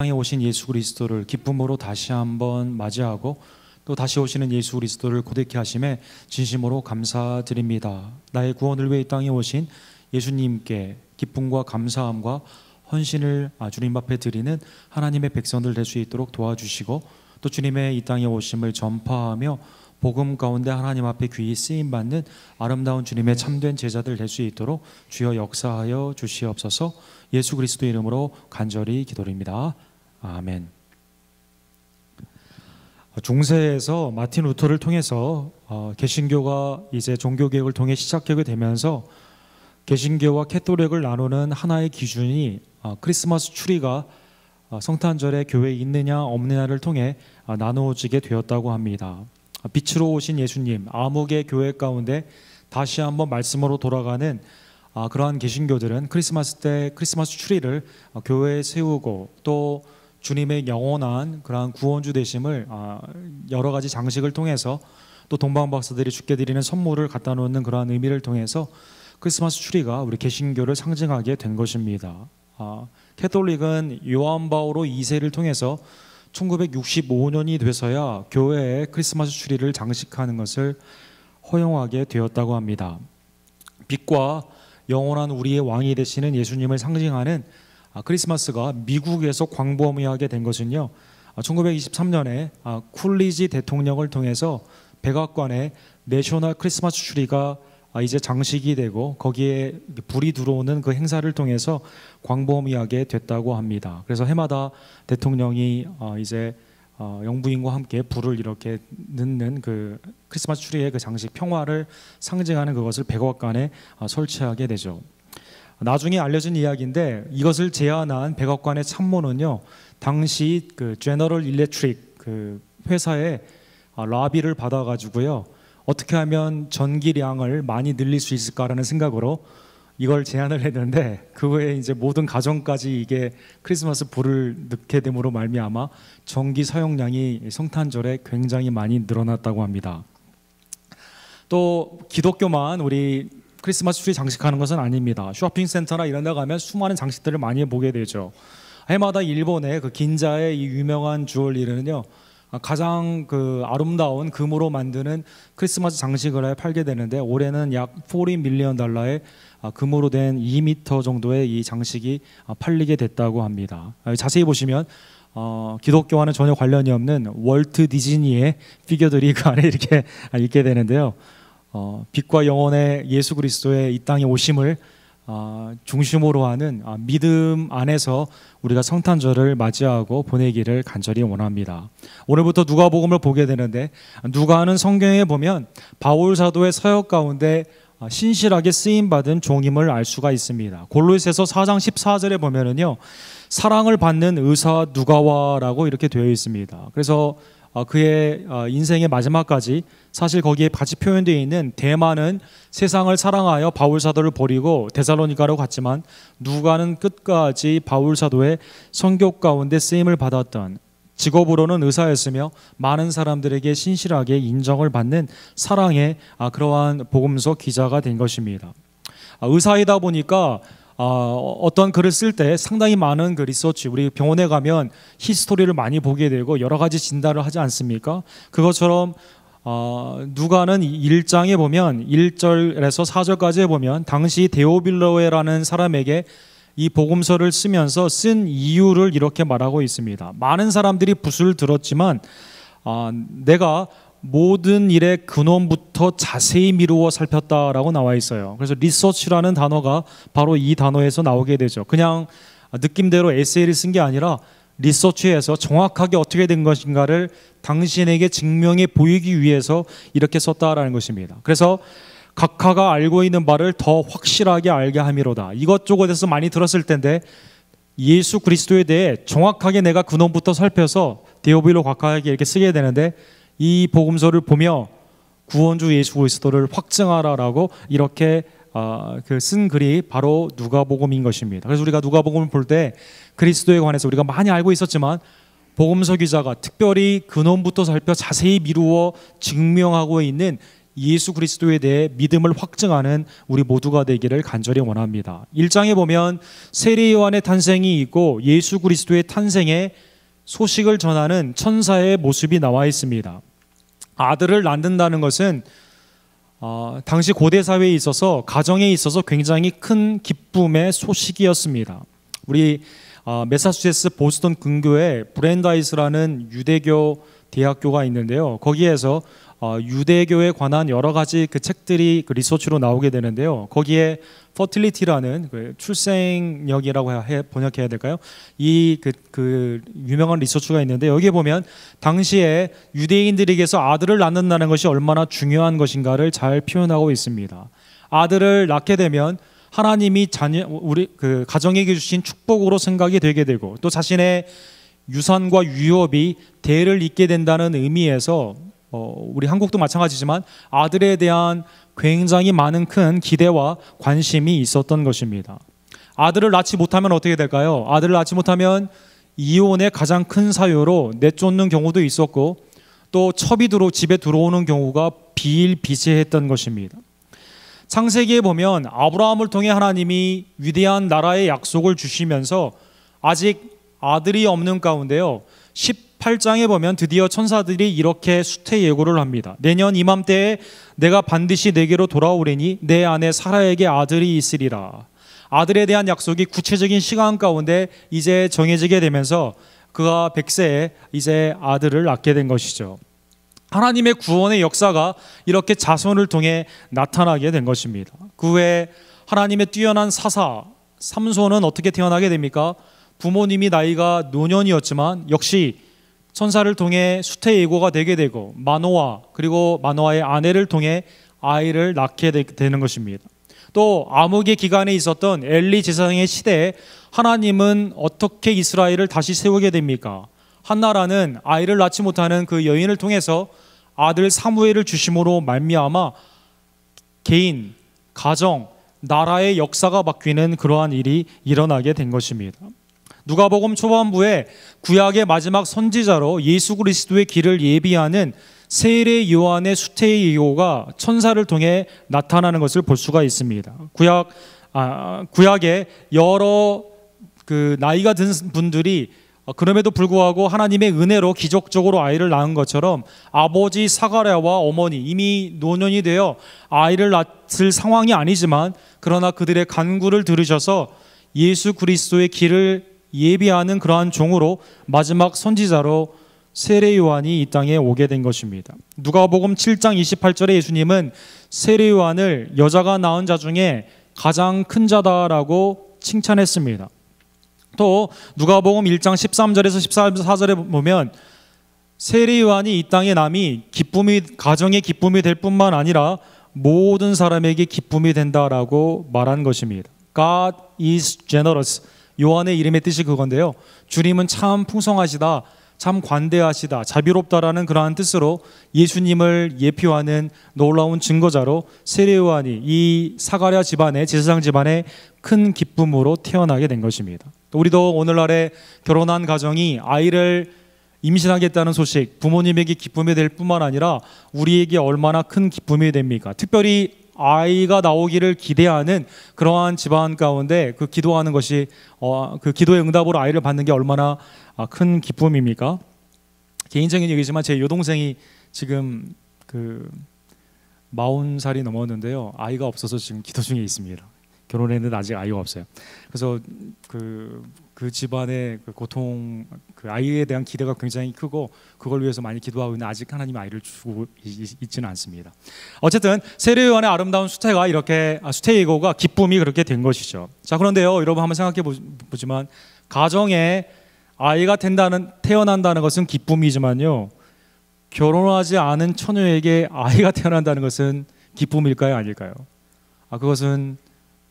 땅에 오신 예수 그리스도를 기쁨으로 다시 한번 맞이하고 또 다시 오시는 예수 그리스도를 고백케 하심에 진심으로 감사드립니다. 나의 구원을 위해 이 땅에 오신 예수님께 기쁨과 감사함과 헌신을 주님 앞에 드리는 하나님의 백성들 될 수 있도록 도와주시고, 또 주님의 이 땅에 오심을 전파하며 복음 가운데 하나님 앞에 귀히 쓰임받는 아름다운 주님의 참된 제자들 될 수 있도록 주여 역사하여 주시옵소서. 예수 그리스도 이름으로 간절히 기도드립니다. 아멘. 중세에서 마틴 루터를 통해서 개신교가 이제 종교개혁을 통해 시작하게 되면서 개신교와 캐톨릭을 나누는 하나의 기준이 크리스마스 추리가 성탄절에 교회에 있느냐 없느냐를 통해 나누어지게 되었다고 합니다. 빛으로 오신 예수님, 암흑의 교회 가운데 다시 한번 말씀으로 돌아가는 그러한 개신교들은 크리스마스 때 크리스마스 추리를 교회에 세우고, 또 주님의 영원한 그러한 구원주 되심을 여러 가지 장식을 통해서, 또 동방박사들이 주께 드리는 선물을 갖다 놓는 그러한 의미를 통해서 크리스마스 추리가 우리 개신교를 상징하게 된 것입니다. 캐톨릭은 요한 바오로 2세를 통해서 1965년이 돼서야 교회에 크리스마스 추리를 장식하는 것을 허용하게 되었다고 합니다. 빛과 영원한 우리의 왕이 되시는 예수님을 상징하는 크리스마스가 미국에서 광범위하게 된 것은요, 1923년에 쿨리지 대통령을 통해서 백악관에 내셔널 크리스마스 추리가 이제 장식이 되고 거기에 불이 들어오는 그 행사를 통해서 광범위하게 됐다고 합니다. 그래서 해마다 대통령이 이제 영부인과 함께 불을 이렇게 넣는 그 크리스마스 추리의 그 장식, 평화를 상징하는 그것을 백악관에 설치하게 되죠. 나중에 알려진 이야기인데, 이것을 제안한 백악관의 참모는요, 당시 그 제너럴 일렉트릭 그 회사의 라비를 받아가지고요, 어떻게 하면 전기량을 많이 늘릴 수 있을까라는 생각으로 이걸 제안을 했는데, 그 후에 이제 모든 가정까지 이게 크리스마스 불을 넣게 됨으로 말미암아 전기 사용량이 성탄절에 굉장히 많이 늘어났다고 합니다. 또 기독교만 우리 크리스마스 트리 장식하는 것은 아닙니다. 쇼핑센터나 이런 데 가면 수많은 장식들을 많이 보게 되죠. 해마다 일본의 그 긴자의 이 유명한 주얼리는요, 가장 그 아름다운 금으로 만드는 크리스마스 장식을 팔게 되는데, 올해는 약 40 밀리언 달러의 금으로 된 2m 정도의 이 장식이 팔리게 됐다고 합니다. 자세히 보시면 기독교와는 전혀 관련이 없는 월트 디즈니의 피규어들이 그 안에 이렇게 있게 되는데요. 빛과 영혼의 예수 그리스도의 이 땅에 오심을 중심으로 하는 믿음 안에서 우리가 성탄절을 맞이하고 보내기를 간절히 원합니다. 오늘부터 누가복음을 보게 되는데, 누가는 성경에 보면 바울 사도의 서역 가운데 신실하게 쓰임받은 종임을 알 수가 있습니다. 골로새서 4장 14절에 보면은요, 사랑을 받는 의사 누가와라고 이렇게 되어 있습니다. 그래서 그의 인생의 마지막까지 사실 거기에 같이 표현되어 있는 대마는 세상을 사랑하여 바울 사도를 버리고 데살로니가로 갔지만, 누가는 끝까지 바울 사도의 선교 가운데 쓰임을 받았던, 직업으로는 의사였으며 많은 사람들에게 신실하게 인정을 받는 사랑의 그러한 복음서 기자가 된 것입니다. 의사이다 보니까 어떤 글을 쓸 때 상당히 많은 그 리서치, 우리 병원에 가면 히스토리를 많이 보게 되고 여러 가지 진단을 하지 않습니까? 그것처럼 누가는 1장에 보면 1절에서 4절까지에 보면 당시 데오빌로에라는 사람에게 이 복음서를 쓰면서 쓴 이유를 이렇게 말하고 있습니다. 많은 사람들이 붓을 들었지만 내가 모든 일의 근원부터 자세히 미루어 살폈다라고 나와 있어요. 그래서 리서치라는 단어가 바로 이 단어에서 나오게 되죠. 그냥 느낌대로 에세이를 쓴 게 아니라 리서치해서 정확하게 어떻게 된 것인가를 당신에게 증명해 보이기 위해서 이렇게 썼다라는 것입니다. 그래서 각하가 알고 있는 바를 더 확실하게 알게 함이로다. 이것저것에서 많이 들었을 텐데 예수 그리스도에 대해 정확하게 내가 근원부터 살펴서 데오빌로 각하에게 이렇게 쓰게 되는데, 이 복음서를 보며 구원주 예수 그리스도를 확증하라라고 이렇게 쓴 글이 바로 누가복음인 것입니다. 그래서 우리가 누가복음을 볼 때 그리스도에 관해서 우리가 많이 알고 있었지만, 복음서 기자가 특별히 근원부터 살펴 자세히 미루어 증명하고 있는 예수 그리스도에 대해 믿음을 확증하는 우리 모두가 되기를 간절히 원합니다. 1장에 보면 세례 요한의 탄생이 있고 예수 그리스도의 탄생의 소식을 전하는 천사의 모습이 나와 있습니다. 아들을 낳는다는 것은 당시 고대 사회에 있어서 가정에 있어서 굉장히 큰 기쁨의 소식이었습니다. 우리 매사추세츠 보스턴 근교에 브랜다이스라는 유대교 대학교가 있는데요. 거기에서 유대교에 관한 여러 가지 그 책들이 그 리서치로 나오게 되는데요. 거기에 fertility라는 그 출생력이라고 번역해야 될까요? 그 유명한 리서치가 있는데 여기에 보면 당시에 유대인들에게서 아들을 낳는다는 것이 얼마나 중요한 것인가를 잘 표현하고 있습니다. 아들을 낳게 되면 하나님이 우리 그 가정에게 주신 축복으로 생각이 되게 되고 또 자신의 유산과 유업이 대를 잇게 된다는 의미에서 우리 한국도 마찬가지지만 아들에 대한 굉장히 많은 큰 기대와 관심이 있었던 것입니다. 아들을 낳지 못하면 어떻게 될까요? 아들을 낳지 못하면 이혼의 가장 큰 사유로 내쫓는 경우도 있었고 또 첩이 집에 들어오는 경우가 비일비재했던 것입니다. 창세기에 보면 아브라함을 통해 하나님이 위대한 나라의 약속을 주시면서 아직 아들이 없는 가운데요. 18장에 보면 드디어 천사들이 이렇게 수태 예고를 합니다. 내년 이맘때에 내가 반드시 내게로 돌아오리니 내 안에 사라에게 아들이 있으리라. 아들에 대한 약속이 구체적인 시간 가운데 이제 정해지게 되면서 그가 100세에 이제 아들을 낳게 된 것이죠. 하나님의 구원의 역사가 이렇게 자손을 통해 나타나게 된 것입니다. 그 후에 하나님의 뛰어난 사사 삼손은 어떻게 태어나게 됩니까? 부모님이 나이가 노년이었지만 역시 천사를 통해 수태 예고가 되게 되고 마노아 그리고 마노아의 아내를 통해 아이를 낳게 되는 것입니다. 또 암흑의 기간에 있었던 엘리 제사장의 시대에 하나님은 어떻게 이스라엘을 다시 세우게 됩니까? 한나라는 아이를 낳지 못하는 그 여인을 통해서 아들 사무엘을 주심으로 말미암아 개인, 가정, 나라의 역사가 바뀌는 그러한 일이 일어나게 된 것입니다. 누가복음 초반부에 구약의 마지막 선지자로 예수 그리스도의 길을 예비하는 세례 요한의 수태 예고가 천사를 통해 나타나는 것을 볼 수가 있습니다. 구약에 여러 그 나이가 든 분들이 그럼에도 불구하고 하나님의 은혜로 기적적으로 아이를 낳은 것처럼 아버지 사가랴와 어머니 이미 노년이 되어 아이를 낳을 상황이 아니지만 그러나 그들의 간구를 들으셔서 예수 그리스도의 길을 예비하는 그러한 종으로 마지막 선지자로 세례 요한이 이 땅에 오게 된 것입니다. 누가복음 7장 28절에 예수님은 세례 요한을 여자가 낳은 자 중에 가장 큰 자다라고 칭찬했습니다. 또 누가복음 1장 13절에서 14절에 보면 세례 요한이 이 땅에 남이 가정의 기쁨이 될 뿐만 아니라 모든 사람에게 기쁨이 된다라고 말한 것입니다. God is generous. 요한의 이름의 뜻이 그건데요. 주님은 참 풍성하시다, 참 관대하시다, 자비롭다라는 그러한 뜻으로 예수님을 예표하는 놀라운 증거자로 세례 요한이 이 사가랴 집안의 제사장 집안의 큰 기쁨으로 태어나게 된 것입니다. 우리도 오늘날에 결혼한 가정이 아이를 임신하겠다는 소식, 부모님에게 기쁨이 될 뿐만 아니라 우리에게 얼마나 큰 기쁨이 됩니까? 특별히 아이가 나오기를 기대하는 그러한 집안 가운데 그 기도하는 것이 그 기도의 응답으로 아이를 받는 게 얼마나 큰 기쁨입니까? 개인적인 얘기지만 제 여동생이 지금 그 40살이 넘었는데요. 아이가 없어서 지금 기도 중에 있습니다. 결혼했는데 아직 아이가 없어요. 그래서 그 집안의 그 고통, 그 아이에 대한 기대가 굉장히 크고 그걸 위해서 많이 기도하고 있는데 아직 하나님이 아이를 주고 있지는 않습니다. 어쨌든 세례 요한의 아름다운 수태가 이렇게 수태 예고가 기쁨이 그렇게 된 것이죠. 자, 그런데요, 여러분 한번 생각해 보지만 가정에 아이가 태어난다는 것은 기쁨이지만요, 결혼하지 않은 처녀에게 아이가 태어난다는 것은 기쁨일까요, 아닐까요? 그것은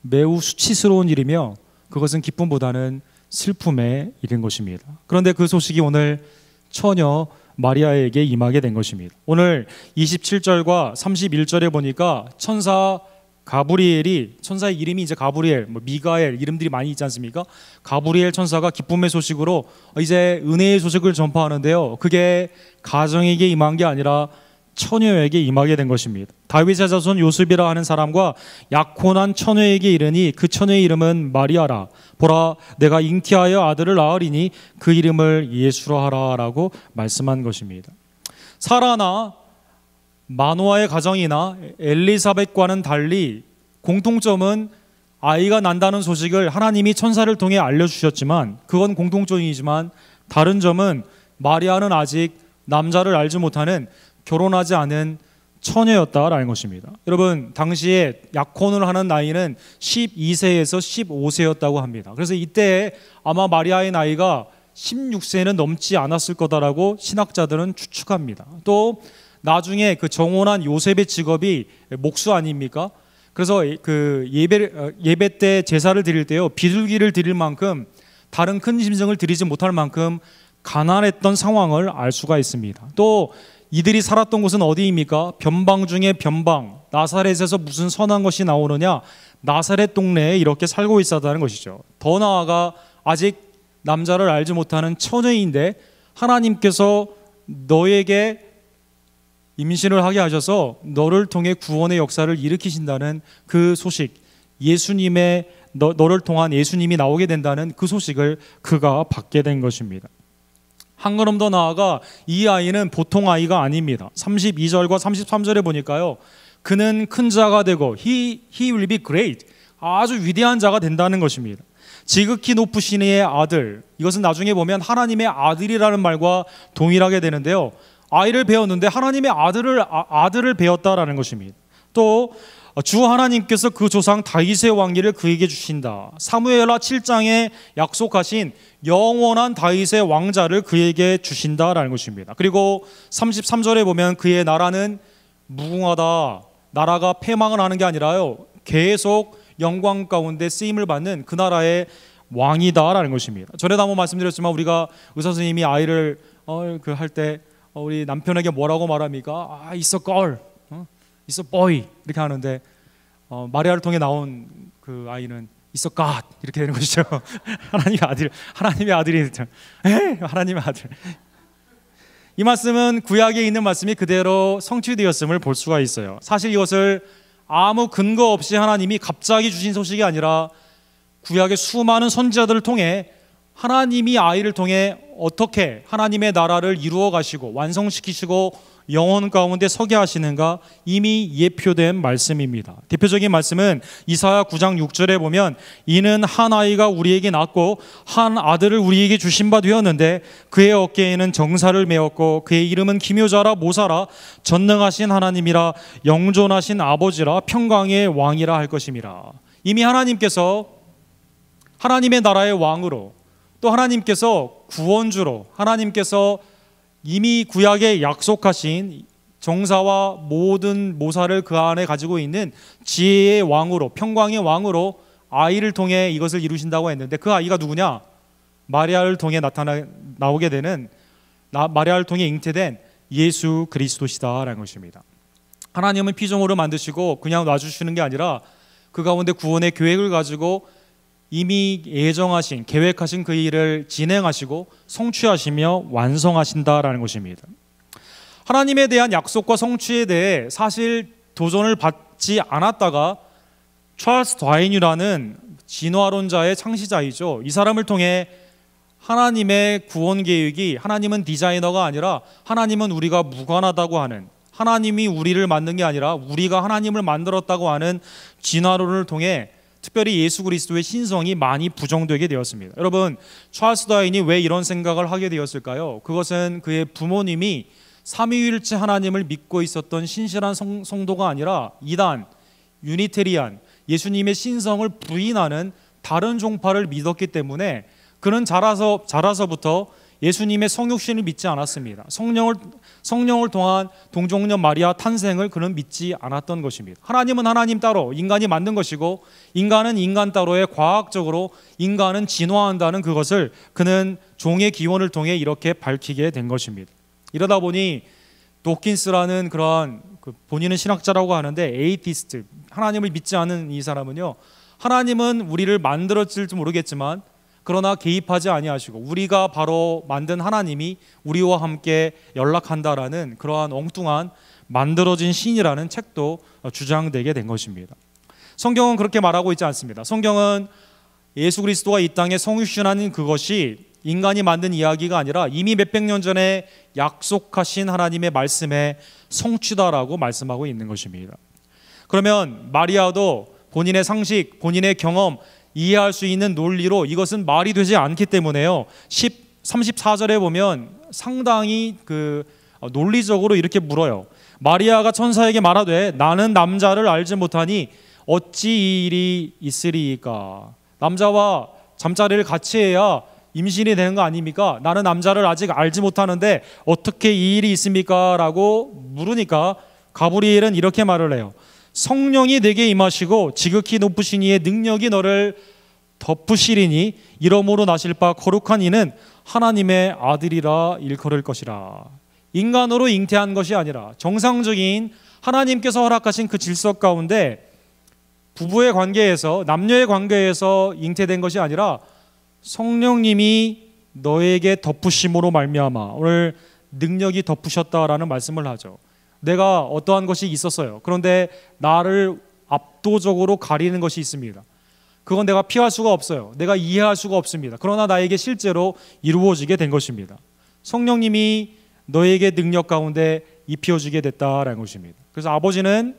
매우 수치스러운 일이며 그것은 기쁨보다는 슬픔의 일인 것입니다. 그런데 그 소식이 오늘 처녀 마리아에게 임하게 된 것입니다. 오늘 27절과 31절에 보니까 천사 가브리엘이, 천사의 이름이 이제 가브리엘, 미가엘 이름들이 많이 있지 않습니까? 가브리엘 천사가 기쁨의 소식으로 이제 은혜의 소식을 전파하는데요. 그게 가정에게 임한 게 아니라 처녀에게 임하게 된 것입니다. 다윗의 자손 요셉이라 하는 사람과 약혼한 처녀에게 이르니 그 처녀의 이름은 마리아라. 보라, 내가 잉태하여 아들을 낳으리니 그 이름을 예수라 하라라고 말씀한 것입니다. 사라나 마노아의 가정이나 엘리사벳과는 달리 공통점은 아이가 난다는 소식을 하나님이 천사를 통해 알려주셨지만, 그건 공통점이지만 다른 점은 마리아는 아직 남자를 알지 못하는 결혼하지 않은 처녀였다라는 것입니다. 여러분, 당시에 약혼을 하는 나이는 12세에서 15세였다고 합니다. 그래서 이때 아마 마리아의 나이가 16세는 넘지 않았을 거다라고 신학자들은 추측합니다. 또 나중에 그 정혼한 요셉의 직업이 목수 아닙니까? 그래서 그 예배 때 제사를 드릴 때요, 비둘기를 드릴 만큼, 다른 큰 짐승을 드리지 못할 만큼 가난했던 상황을 알 수가 있습니다. 또 이들이 살았던 곳은 어디입니까? 변방 중에 변방. 나사렛에서 무슨 선한 것이 나오느냐? 나사렛 동네에 이렇게 살고 있었다는 것이죠. 더 나아가 아직 남자를 알지 못하는 처녀인데 하나님께서 너에게 임신을 하게 하셔서 너를 통해 구원의 역사를 일으키신다는 그 소식, 너를 통한 예수님이 나오게 된다는 그 소식을 그가 받게 된 것입니다. 한 걸음 더 나아가 이 아이는 보통 아이가 아닙니다. 32절과 33절에 보니까요, 그는 큰 자가 되고 he will be great, 아주 위대한 자가 된다는 것입니다. 지극히 높으신 이의 아들, 이것은 나중에 보면 하나님의 아들이라는 말과 동일하게 되는데요, 아이를 배웠는데 하나님의 아들을 배웠다라는 것입니다. 또 주 하나님께서 그 조상 다윗의 왕위를 그에게 주신다. 사무엘하 7장에 약속하신 영원한 다윗의 왕자를 그에게 주신다라는 것입니다. 그리고 33절에 보면 그의 나라는 무궁하다. 나라가 패망을 하는 게 아니라요, 계속 영광 가운데 쓰임을 받는 그 나라의 왕이다라는 것입니다. 전에도 한번 말씀드렸지만 우리가 의사 선생님이 아이를 할 때 우리 남편에게 뭐라고 말합니까? It's a girl, It's a boy 이렇게 하는데 마리아를 통해 나온 그 아이는 It's a God 이렇게 되는 것이죠. 하나님의 아들이 하나님의 아들. 이 말씀은 구약에 있는 말씀이 그대로 성취되었음을 볼 수가 있어요. 사실 이것을 아무 근거 없이 하나님이 갑자기 주신 소식이 아니라 구약의 수많은 선지자들을 통해 하나님이 아이를 통해 어떻게 하나님의 나라를 이루어 가시고 완성시키시고 영혼 가운데 서게 하시는가 이미 예표된 말씀입니다. 대표적인 말씀은 이사야 9장 6절에 보면 이는 한 아이가 우리에게 낳고 한 아들을 우리에게 주신 바 되었는데 그의 어깨에는 정사를 메었고 그의 이름은 기묘자라 모사라 전능하신 하나님이라 영존하신 아버지라 평강의 왕이라 할 것임이라. 이미 하나님께서 하나님의 나라의 왕으로, 또 하나님께서 구원주로, 하나님께서 이미 구약에 약속하신 정사와 모든 모사를 그 안에 가지고 있는 지혜의 왕으로, 평강의 왕으로 아이를 통해 이것을 이루신다고 했는데, 그 아이가 누구냐? 마리아를 통해 나오게 되는, 마리아를 통해 잉태된 예수 그리스도시다라는 것입니다. 하나님은 피조물을 만드시고 그냥 놔주시는 게 아니라 그 가운데 구원의 계획을 가지고 이미 예정하신, 계획하신 그 일을 진행하시고 성취하시며 완성하신다라는 것입니다. 하나님에 대한 약속과 성취에 대해 사실 도전을 받지 않았다가 찰스 다윈이라는 진화론자의 창시자이죠. 이 사람을 통해 하나님의 구원 계획이, 하나님은 디자이너가 아니라 하나님은 우리가 무관하다고 하는, 하나님이 우리를 만든 게 아니라 우리가 하나님을 만들었다고 하는 진화론을 통해 특별히 예수 그리스도의 신성이 많이 부정되게 되었습니다. 여러분, 찰스 다윈이 왜 이런 생각을 하게 되었을까요? 그것은 그의 부모님이 삼위일체 하나님을 믿고 있었던 신실한 성도가 아니라 이단, 유니테리안, 예수님의 신성을 부인하는 다른 종파를 믿었기 때문에 그는 자라서부터 예수님의 성육신을 믿지 않았습니다. 성령을 통한 동정녀 마리아 탄생을 그는 믿지 않았던 것입니다. 하나님은 하나님 따로, 인간이 만든 것이고 인간은 인간 따로의 과학적으로 인간은 진화한다는 그것을 그는 종의 기원을 통해 이렇게 밝히게 된 것입니다. 이러다 보니 도킨스라는 그러한 본인은 신학자라고 하는데 에이티스트, 하나님을 믿지 않는 이 사람은요, 하나님은 우리를 만들었을지 모르겠지만 그러나 개입하지 아니하시고 우리가 바로 만든 하나님이 우리와 함께 연락한다라는 그러한 엉뚱한 만들어진 신이라는 책도 주장되게 된 것입니다. 성경은 그렇게 말하고 있지 않습니다. 성경은 예수 그리스도가 이 땅에 성육신하는 그것이 인간이 만든 이야기가 아니라 이미 몇백 년 전에 약속하신 하나님의 말씀의 성취다라고 말씀하고 있는 것입니다. 그러면 마리아도 본인의 상식, 본인의 경험, 이해할 수 있는 논리로 이것은 말이 되지 않기 때문에요. 34절에 보면 상당히 논리적으로 이렇게 물어요. 마리아가 천사에게 말하되 나는 남자를 알지 못하니 어찌 이 일이 있으리이까. 남자와 잠자리를 같이 해야 임신이 되는 거 아닙니까? 나는 남자를 아직 알지 못하는데 어떻게 이 일이 있습니까? 라고 물으니까 가브리엘은 이렇게 말을 해요. 성령이 내게 임하시고 지극히 높으신 이의 능력이 너를 덮으시리니 이러므로 나실 바 거룩한 이는 하나님의 아들이라 일컬을 것이라. 인간으로 잉태한 것이 아니라 정상적인 하나님께서 허락하신 그 질서 가운데 부부의 관계에서, 남녀의 관계에서 잉태된 것이 아니라 성령님이 너에게 덮으심으로 말미암아, 오늘 능력이 덮으셨다라는 말씀을 하죠. 내가 어떠한 것이 있었어요. 그런데 나를 압도적으로 가리는 것이 있습니다. 그건 내가 피할 수가 없어요. 내가 이해할 수가 없습니다. 그러나 나에게 실제로 이루어지게 된 것입니다. 성령님이 너에게 능력 가운데 입혀주게 됐다라는 것입니다. 그래서 아버지는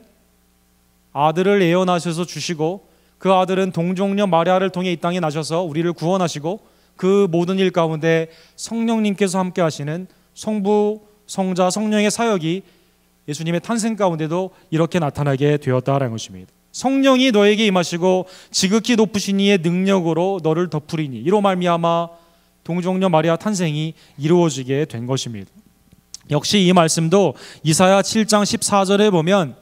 아들을 예언하셔서 주시고 그 아들은 동정녀 마리아를 통해 이 땅에 나셔서 우리를 구원하시고 그 모든 일 가운데 성령님께서 함께 하시는 성부, 성자, 성령의 사역이 예수님의 탄생 가운데도 이렇게 나타나게 되었다라는 것입니다. 성령이 너에게 임하시고 지극히 높으신 이의 능력으로 너를 덮으리니 이로 말미암아 동정녀 마리아 탄생이 이루어지게 된 것입니다. 역시 이 말씀도 이사야 7장 14절에 보면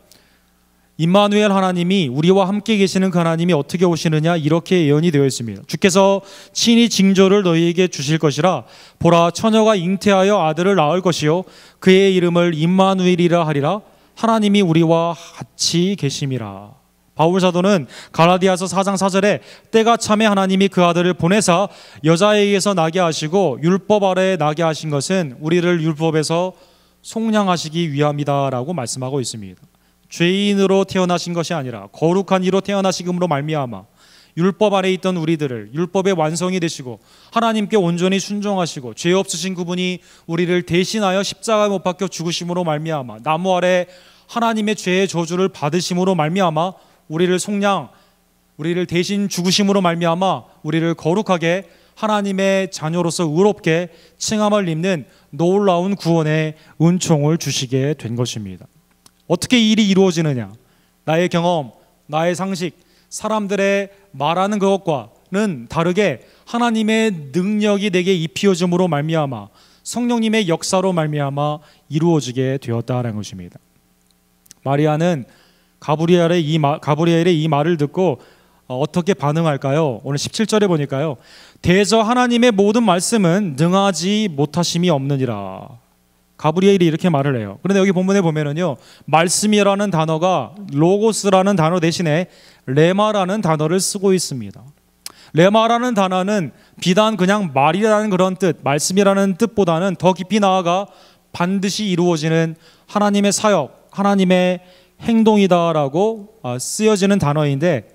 임마누엘 하나님이 우리와 함께 계시는 그 하나님이 어떻게 오시느냐 이렇게 예언이 되어 있습니다. 주께서 친히 징조를 너희에게 주실 것이라. 보라, 처녀가 잉태하여 아들을 낳을 것이요 그의 이름을 임마누엘이라 하리라. 하나님이 우리와 같이 계심이라. 바울 사도는 갈라디아서 4장 4절에 때가 참에 하나님이 그 아들을 보내사 여자에게서 나게 하시고 율법 아래에 나게 하신 것은 우리를 율법에서 속량하시기 위함이다라고 말씀하고 있습니다. 죄인으로 태어나신 것이 아니라 거룩한 이로 태어나시금으로 말미암아 율법 아래 있던 우리들을 율법의 완성이 되시고 하나님께 온전히 순종하시고 죄 없으신 그분이 우리를 대신하여 십자가에 못 박혀 죽으심으로 말미암아 나무 아래 하나님의 죄의 저주를 받으심으로 말미암아 우리를 속량, 우리를 대신 죽으심으로 말미암아 우리를 거룩하게 하나님의 자녀로서 의롭게 칭함을 입는 놀라운 구원의 은총을 주시게 된 것입니다. 어떻게 이 일이 이루어지느냐? 나의 경험, 나의 상식, 사람들의 말하는 그것과는 다르게 하나님의 능력이 내게 입히어짐으로 말미암아 성령님의 역사로 말미암아 이루어지게 되었다는 것입니다. 마리아는 가브리엘의 이 말을 듣고 어떻게 반응할까요? 오늘 17절에 보니까요. 대저 하나님의 모든 말씀은 능하지 못하심이 없느니라. 가브리엘이 이렇게 말을 해요. 그런데 여기 본문에 보면은요, 말씀이라는 단어가 로고스라는 단어 대신에 레마라는 단어를 쓰고 있습니다. 레마라는 단어는 비단 그냥 말이라는 그런 뜻, 말씀이라는 뜻보다는 더 깊이 나아가 반드시 이루어지는 하나님의 사역, 하나님의 행동이다라고 쓰여지는 단어인데,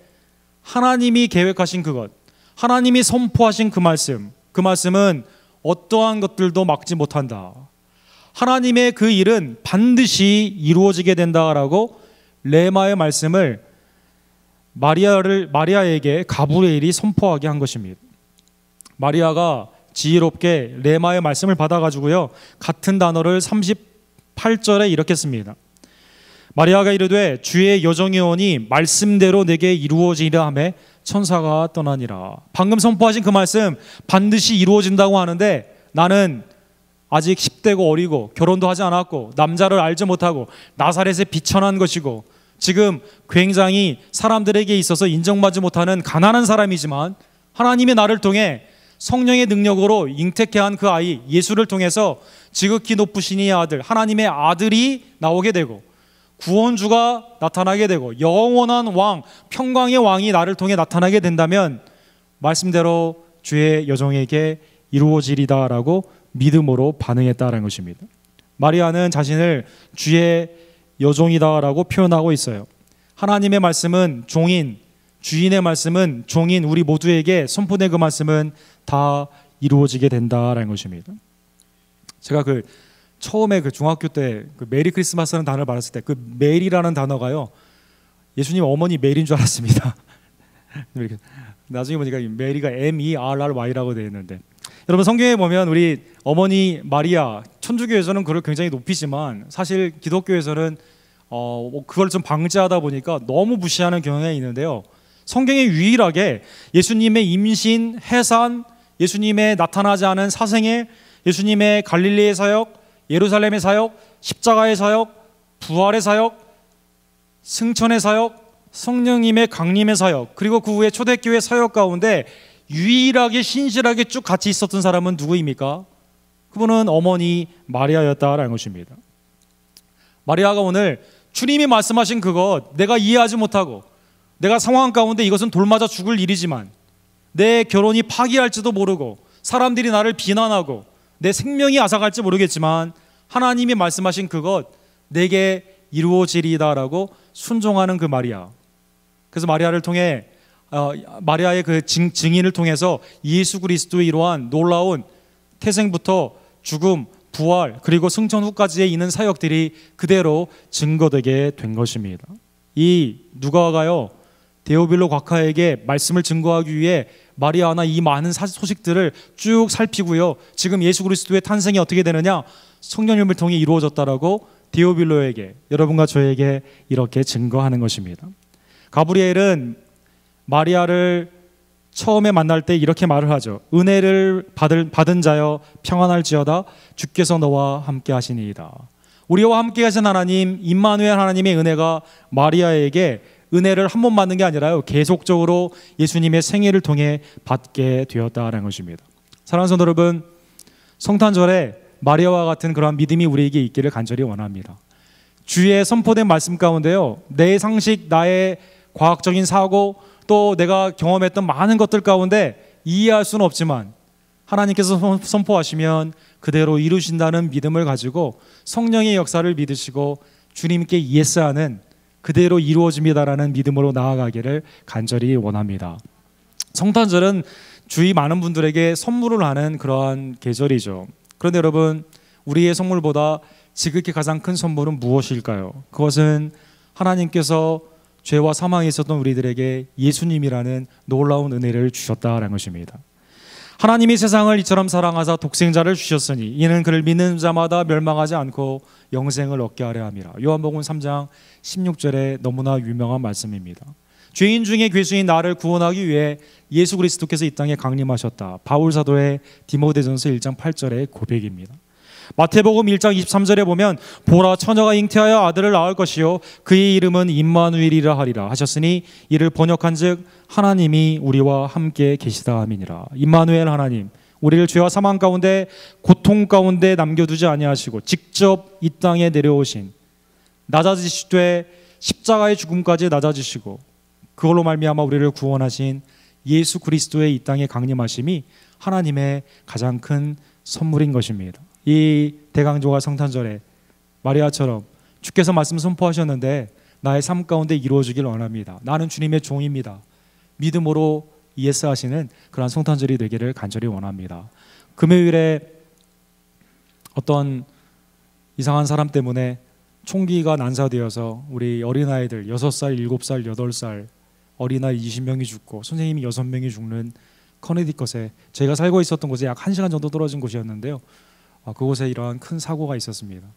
하나님이 계획하신 그것, 하나님이 선포하신 그 말씀은 어떠한 것들도 막지 못한다. 하나님의 그 일은 반드시 이루어지게 된다라고 레마의 말씀을 마리아에게 가브리엘이 선포하게 한 것입니다. 마리아가 지혜롭게 레마의 말씀을 받아가지고요, 같은 단어를 38절에 이렇게 씁니다. 마리아가 이르되 주의 여정이 오니 말씀대로 내게 이루어지리라 하매 천사가 떠나니라. 방금 선포하신 그 말씀 반드시 이루어진다고 하는데, 나는 아직 10대고 어리고 결혼도 하지 않았고 남자를 알지 못하고 나사렛에 비천한 것이고 지금 굉장히 사람들에게 있어서 인정받지 못하는 가난한 사람이지만 하나님이 나를 통해 성령의 능력으로 잉태케 한 그 아이 예수를 통해서 지극히 높으신 이의 아들, 하나님의 아들이 나오게 되고 구원주가 나타나게 되고 영원한 왕, 평강의 왕이 나를 통해 나타나게 된다면 말씀대로 주의 여종에게 이루어지리다라고 믿음으로 반응했다라는 것입니다. 마리아는 자신을 주의 여종이다라고 표현하고 있어요. 하나님의 말씀은 종인, 주인의 말씀은 종인 우리 모두에게 선포된 그 말씀은 다 이루어지게 된다라는 것입니다. 제가 처음에 중학교 때 메리 크리스마스라는 단어를 받았을 때 그 메리라는 단어가요, 예수님 어머니 메리인 줄 알았습니다. 나중에 보니까 메리가 MERRY라고 되어 있는데, 여러분 성경에 보면 우리 어머니 마리아, 천주교에서는 그걸 굉장히 높이지만 사실 기독교에서는 그걸 좀 방지하다 보니까 너무 무시하는 경향이 있는데요. 성경에 유일하게 예수님의 임신, 해산, 예수님의 나타나지 않은 사생애, 예수님의 갈릴리의 사역, 예루살렘의 사역, 십자가의 사역, 부활의 사역, 승천의 사역, 성령님의 강림의 사역, 그리고 그 후에 초대교회 사역 가운데 유일하게 신실하게 쭉 같이 있었던 사람은 누구입니까? 그분은 어머니 마리아였다라는 것입니다. 마리아가 오늘 주님이 말씀하신 그것, 내가 이해하지 못하고 내가 상황 가운데 이것은 돌맞아 죽을 일이지만 내 결혼이 파기할지도 모르고 사람들이 나를 비난하고 내 생명이 앗아갈지 모르겠지만 하나님이 말씀하신 그것 내게 이루어지리다라고 순종하는 그 마리아. 그래서 마리아를 통해 마리아의 그 증인을 통해서 예수 그리스도의 이러한 놀라운 태생부터 죽음, 부활, 그리고 승천 후까지의 있는 사역들이 그대로 증거되게 된 것입니다. 이 누가가요 데오빌로 곽하에게 말씀을 증거하기 위해 마리아나 이 많은 소식들을 쭉 살피고요, 지금 예수 그리스도의 탄생이 어떻게 되느냐, 성령님을 통해 이루어졌다라고 데오빌로에게, 여러분과 저에게 이렇게 증거하는 것입니다. 가브리엘은 마리아를 처음에 만날 때 이렇게 말을 하죠. 은혜를 받은 자여 평안할지어다, 주께서 너와 함께 하시니이다. 우리와 함께 하신 하나님, 임마누엘 하나님의 은혜가 마리아에게 은혜를 한 번 받는 게 아니라요, 계속적으로 예수님의 생애를 통해 받게 되었다는 것입니다. 사랑하는 성도 여러분, 성탄절에 마리아와 같은 그러한 믿음이 우리에게 있기를 간절히 원합니다. 주의 선포된 말씀 가운데요, 내 상식, 나의 과학적인 사고, 또 내가 경험했던 많은 것들 가운데 이해할 수는 없지만 하나님께서 선포하시면 그대로 이루신다는 믿음을 가지고 성령의 역사를 믿으시고 주님께 예스하는, 그대로 이루어집니다라는 믿음으로 나아가기를 간절히 원합니다. 성탄절은 주위 많은 분들에게 선물을 하는 그러한 계절이죠. 그런데 여러분, 우리의 선물보다 지극히 가장 큰 선물은 무엇일까요? 그것은 하나님께서 죄와 사망에 있었던 우리들에게 예수님이라는 놀라운 은혜를 주셨다라는 것입니다. 하나님이 세상을 이처럼 사랑하사 독생자를 주셨으니 이는 그를 믿는 자마다 멸망하지 않고 영생을 얻게 하려 함이라. 요한복음 3장 16절에 너무나 유명한 말씀입니다. 죄인 중에 괴수인 나를 구원하기 위해 예수 그리스도께서 이 땅에 강림하셨다. 바울 사도의 디모데전서 1장 8절의 고백입니다. 마태복음 1장 23절에 보면 보라, 처녀가 잉태하여 아들을 낳을 것이요 그의 이름은 임마누엘이라 하리라 하셨으니 이를 번역한즉 하나님이 우리와 함께 계시다 함이니라. 임마누엘 하나님, 우리를 죄와 사망 가운데 고통 가운데 남겨두지 아니하시고 직접 이 땅에 내려오신, 낮아지시되 십자가의 죽음까지 낮아지시고 그걸로 말미암아 우리를 구원하신 예수 그리스도의 이 땅에 강림하심이 하나님의 가장 큰 선물인 것입니다. 이 대강조가 성탄절에 마리아처럼 주께서 말씀 선포하셨는데 나의 삶 가운데 이루어지길 원합니다. 나는 주님의 종입니다. 믿음으로 예스하시는 그런 성탄절이 되기를 간절히 원합니다. 금요일에 어떤 이상한 사람 때문에 총기가 난사되어서 우리 어린아이들 6살, 7살, 8살 어린아이 20명이 죽고 선생님이 6명이 죽는 커네디컷에, 제가 살고 있었던 곳에 약 1시간 정도 떨어진 곳이었는데요, 그곳에 이러한 큰 사고가 있었습니다.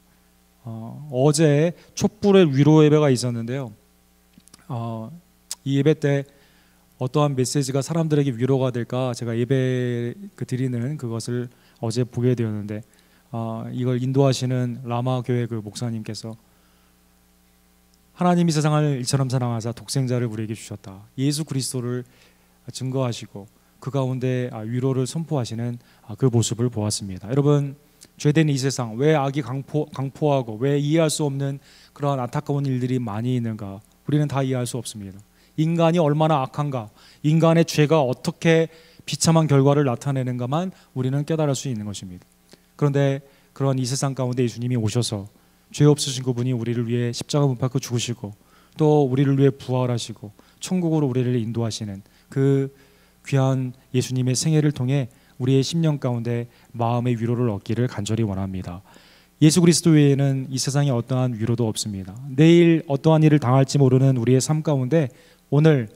어제 촛불의 위로 예배가 있었는데요, 이 예배 때 어떠한 메시지가 사람들에게 위로가 될까 제가 예배 드리는 그것을 어제 보게 되었는데, 이걸 인도하시는 라마 교회 그 목사님께서 하나님이 세상을 이처럼 사랑하사 독생자를 우리에게 주셨다, 예수 그리스도를 증거하시고 그 가운데 위로를 선포하시는 그 모습을 보았습니다. 여러분, 죄된 이 세상, 왜 악이 강포하고 왜 이해할 수 없는 그러한 안타까운 일들이 많이 있는가? 우리는 다 이해할 수 없습니다. 인간이 얼마나 악한가, 인간의 죄가 어떻게 비참한 결과를 나타내는 것만 우리는 깨달을 수 있는 것입니다. 그런데 그런 이 세상 가운데 예수님이 오셔서 죄 없으신 그분이 우리를 위해 십자가 못 박고 죽으시고 또 우리를 위해 부활하시고 천국으로 우리를 인도하시는 그 귀한 예수님의 생애를 통해 우리의 심령 가운데 마음의 위로를 얻기를 간절히 원합니다. 예수 그리스도 외에는 이 세상에 어떠한 위로도 없습니다. 내일 어떠한 일을 당할지 모르는 우리의 삶 가운데 오늘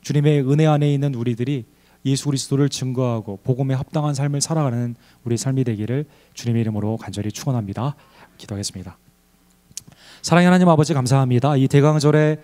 주님의 은혜 안에 있는 우리들이 예수 그리스도를 증거하고 복음에 합당한 삶을 살아가는 우리의 삶이 되기를 주님의 이름으로 간절히 축원합니다. 기도하겠습니다. 사랑의 하나님 아버지 감사합니다. 이 대강절에